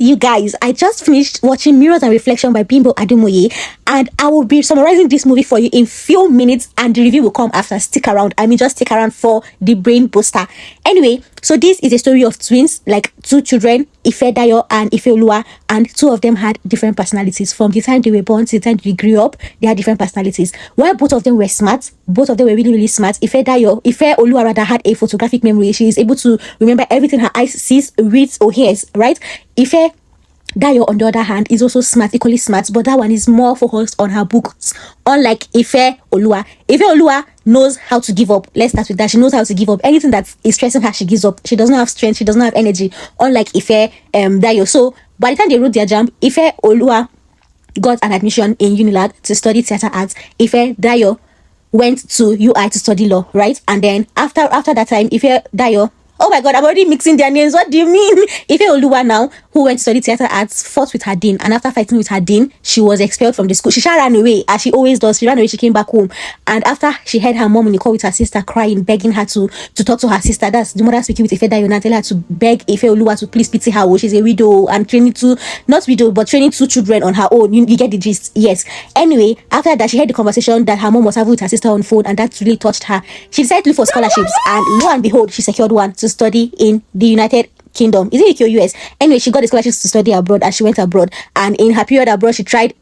you guys, I just finished watching Mirrors and Reflection by Bimbo Ademoye, and I will be summarizing this movie for you in few minutes, and the review will come after. Stick around. I mean, just stick around for the brain booster. Anyway, so this is a story of twins, like two children, Ifedayo and Ifeoluwa, and two of them had different personalities. From the time they were born to the time they grew up, they had different personalities. While both of them were smart, both of them were really, really smart. Ifeoluwa rather had a photographic memory. She is able to remember everything her eyes sees, reads, or hears, right? Ifedayo, on the other hand, is also smart, equally smart, but that one is more focused on her books. Unlike Ifeoluwa. Ifeoluwa knows how to give up. Let's start with that. She knows how to give up. Anything that is stressing her, she gives up. She does not have strength. She does not have energy. Unlike Ifedayo. So, by the time they wrote their jam, Ifeoluwa got an admission in Unilag to study theatre arts. Ifedayo went to UI to study law, right? And then after that time, Ifedayo, oh my god, I'm already mixing their names. What do you mean? Ifeoluwa now, who went to study theatre arts, fought with her dean, and after fighting with her dean, she was expelled from the school. She ran away, as she always does. She ran away, she came back home. And after she heard her mom in the call with her sister crying, begging her to talk to her sister, that's the mother speaking with Ifedayo and tell her to beg Ifeoluwa to please pity her. She's a widow and training two children on her own. You get the gist? Yes. Anyway, after that, she heard the conversation that her mom was having with her sister on phone, and that really touched her. She decided to look for scholarships, and lo and behold, she secured one to study in the United Kingdom. Is it UK or US? Anyway, she got the scholarships to study abroad, and she went abroad. And in her period abroad, she tried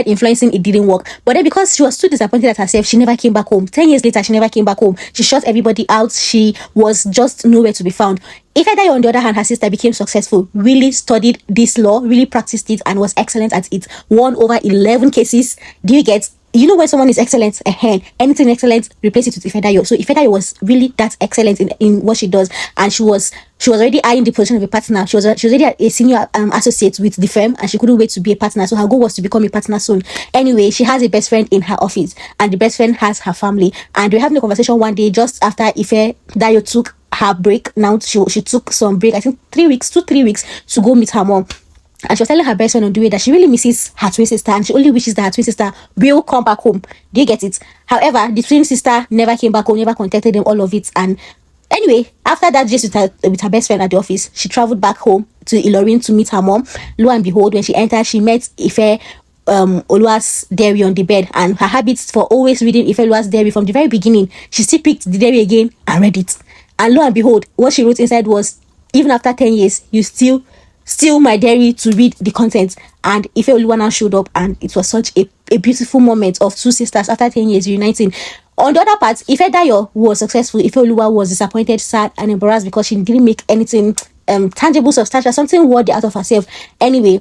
influencing. It didn't work. But then, because she was too disappointed at herself, she never came back home. 10 years later, she never came back home. She shut everybody out. She was just nowhere to be found. Ifedayo, on the other hand, her sister, became successful, really studied this law, really practiced it, and was excellent at it. Won over 11 cases. Do you get? You know, when someone is excellent, anything excellent, replace it with Ifedayo. So Ifedayo was really that excellent in what she does, and she was already eyeing the position of a partner. She was already a senior associate with the firm, and she couldn't wait to be a partner. So her goal was to become a partner soon. Anyway, she has a best friend in her office, and the best friend has her family. And we're having a conversation one day just after Ifedayo took her break. Now she took some break, I think 3 weeks to go meet her mom. And she was telling her best friend on the way that she really misses her twin sister, and she only wishes that her twin sister will come back home. Do you get it? However, the twin sister never came back home, never contacted them, all of it. And anyway, after that, just with her best friend at the office, she traveled back home to Ilorin to meet her mom. Lo and behold, when she entered, she met Oluwa's diary on the bed, and her habits for always reading Ifeoluwa's diary from the very beginning, she still picked the diary again and read it. And lo and behold, what she wrote inside was, even after 10 years, you still steal my diary to read the content. And Ifeoluwa now showed up, and it was such a beautiful moment of two sisters after 10 years reuniting. On the other part, Ifedayo was successful. Ifeoluwa was disappointed, sad, and embarrassed because she didn't make anything tangible, substantial, something worthy out of herself. Anyway,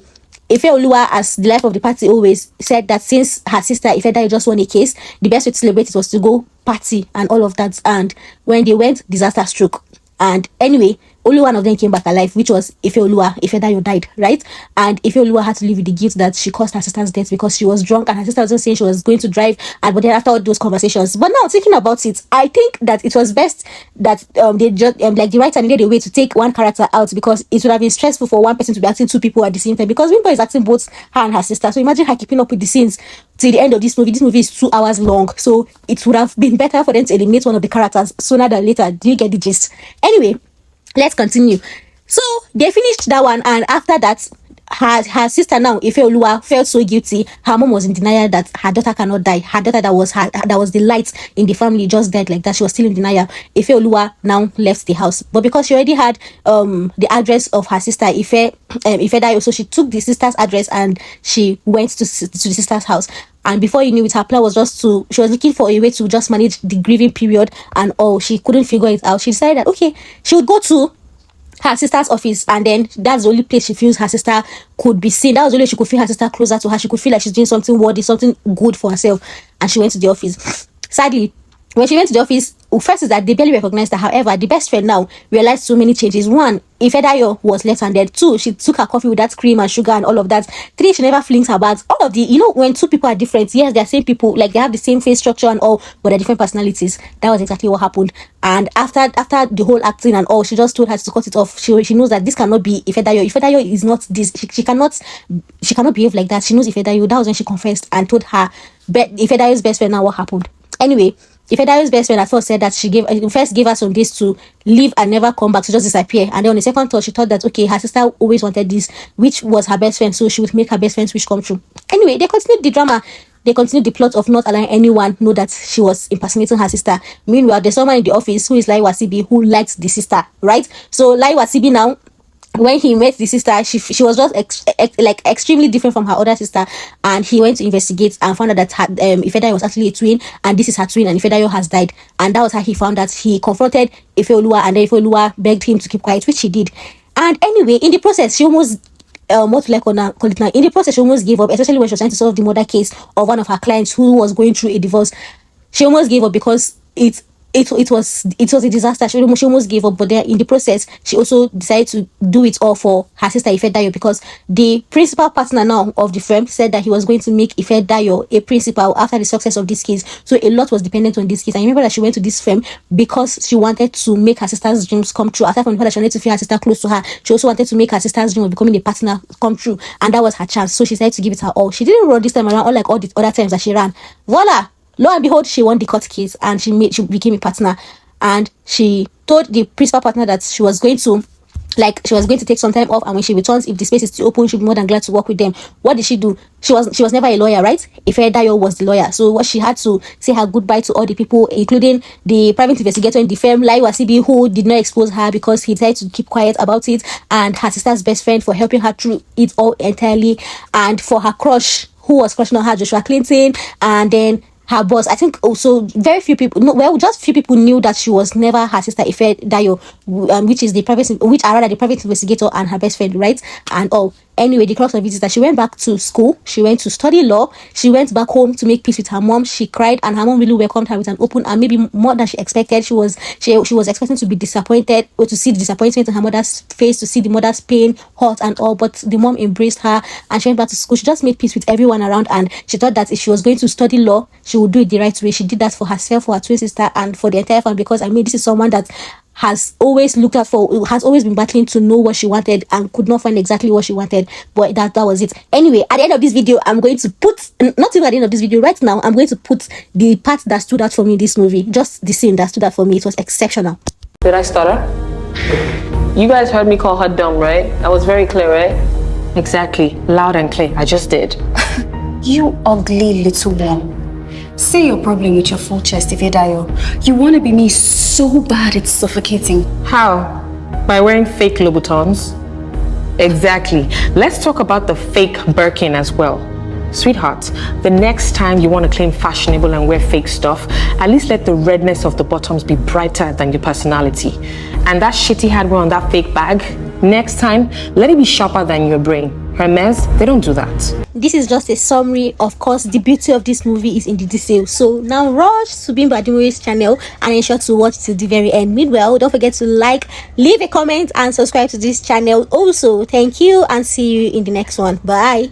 Ifeoluwa, as the life of the party, always said that since her sister Ifedayo just won a case, the best way to celebrate it was to go party and all of that. And when they went, disaster struck. And anyway, only one of them came back alive, which was Ifeoluwa. Ifedayo died, right? And Ifeoluwa had to live with the guilt that she caused her sister's death because she was drunk, and her sister wasn't saying she was going to drive. And but then after all those conversations, but now thinking about it, I think that it was best that they just like the writer needed a way to take one character out, because it would have been stressful for one person to be acting two people at the same time, because Bimbo is acting both her and her sister. So imagine her keeping up with the scenes till the end of this movie. This movie is 2 hours long, so it would have been better for them to eliminate one of the characters sooner than later. Do you get the gist? Anyway, let's continue. So they finished that one, and after that, her sister now, Ifeoluwa, felt so guilty. Her mom was in denial that her daughter cannot die. Her daughter that was the light in the family just died like that. She was still in denial. Ifeoluwa now left the house, but because she already had the address of her sister Ifedayo, so she took the sister's address and she went to the sister's house. And before you knew it, her plan was she was looking for a way to just manage the grieving period and all. She couldn't figure it out. She decided that, okay, she would go to her sister's office, and then that's the only place she feels her sister could be seen. That was the only way she could feel her sister closer to her. She could feel like she's doing something worthy, something good for herself. And she went to the office. Sadly, when she went to the office, first is that they barely recognized her. However, the best friend now realized so many changes. 1, Ifedayo was left-handed. 2, she took her coffee with that cream and sugar and all of that. 3, she never flings her bags. All of when two people are different, yes, they're same people, like they have the same face structure and all, but they're different personalities. That was exactly what happened. And after the whole acting and all, she just told her to cut it off. She knows that this cannot be Ifedayo. Ifedayo is not this. She cannot behave like that. She knows Ifedayo. That was when she confessed and told her Ifedayo's best friend now what happened. Anyway, Ifedayo's best friend at first said that she first gave her some days to leave and never come back, to just disappear. And then on the second thought, she thought that, okay, her sister always wanted this, which was her best friend, so she would make her best friend's wish come true. Anyway, they continued the drama. They continued the plot of not allowing anyone know that she was impersonating her sister. Meanwhile, there's someone in the office who is Lai Wasibi, who liked the sister, right? So Lai Wasibi now, when he met the sister, she was just extremely different from her other sister, and he went to investigate and found out that Ifedayo was actually a twin, and this is her twin, and Ifedayo has died. And that was how he found that. He confronted Ifeoluwa, and then Ifeoluwa begged him to keep quiet, which he did. And anyway, in the process, she almost in the process, she almost gave up, especially when she was trying to solve the murder case of one of her clients who was going through a divorce. She almost gave up because it was a disaster. She almost gave up, but then in the process, she also decided to do it all for her sister Ifedayo, because the principal partner now of the firm said that he was going to make Ifedayo a principal after the success of this case. So a lot was dependent on this case. I remember that she went to this firm because she wanted to make her sister's dreams come true. Aside from the fact that she wanted to feel her sister close to her, she also wanted to make her sister's dream of becoming a partner come true, and that was her chance. So she decided to give it her all. She didn't run this time around, unlike all the other times that she ran. Voila! Lo and behold, she won the court case, and she became a partner. And she told the principal partner that she was going to take some time off, and when she returns, if the space is still open, she'll be more than glad to work with them. What did she do? She was never a lawyer, right? Ifedayo was the lawyer. So what she had to say her goodbye to all the people, including the private investigator in the firm, Lai Wasibi, who did not expose her because he decided to keep quiet about it, and her sister's best friend for helping her through it all entirely, and for her crush who was crushing on her, Joshua Clinton, and then her boss. I think also very few people, just few people knew that she was never her sister Ifedayo, which are rather the private investigator and her best friend, right? And anyway, the crux of it is that she went back to school. She went to study law. She went back home to make peace with her mom. She cried, and her mom really welcomed her with an open, and maybe more than she expected. She was expecting to be disappointed, or to see the disappointment in her mother's face, to see the mother's pain, hurt and all. But the mom embraced her, and she went back to school. She just made peace with everyone around, and she thought that if she was going to study law, she would do it the right way. She did that for herself, for her twin sister, and for the entire family, because this is someone that has always been battling to know what she wanted and could not find exactly what she wanted, but that was it. Anyway, at the end of this video, I'm going to put, not even at the end of this video, right now, I'm going to put the part that stood out for me in this movie, just the scene that stood out for me. It was exceptional. Did I stutter? You guys heard me call her dumb, right? I was very clear, right? Exactly, loud and clear. I just did. You ugly little one. Say your problem with your full chest, Ifedayo. You want to be me so bad it's suffocating. How? By wearing fake Louboutins? Exactly. Let's talk about the fake Birkin as well. Sweetheart, the next time you want to claim fashionable and wear fake stuff, at least let the redness of the bottoms be brighter than your personality. And that shitty hardware on that fake bag, next time, let it be sharper than your brain. Hermes, they don't do that. This is just a summary. Of course, the beauty of this movie is in the details. So now rush to Bimbo Ademoye's channel and ensure to watch till the very end. Meanwhile, don't forget to like, leave a comment, and subscribe to this channel. Also, thank you, and see you in the next one. Bye.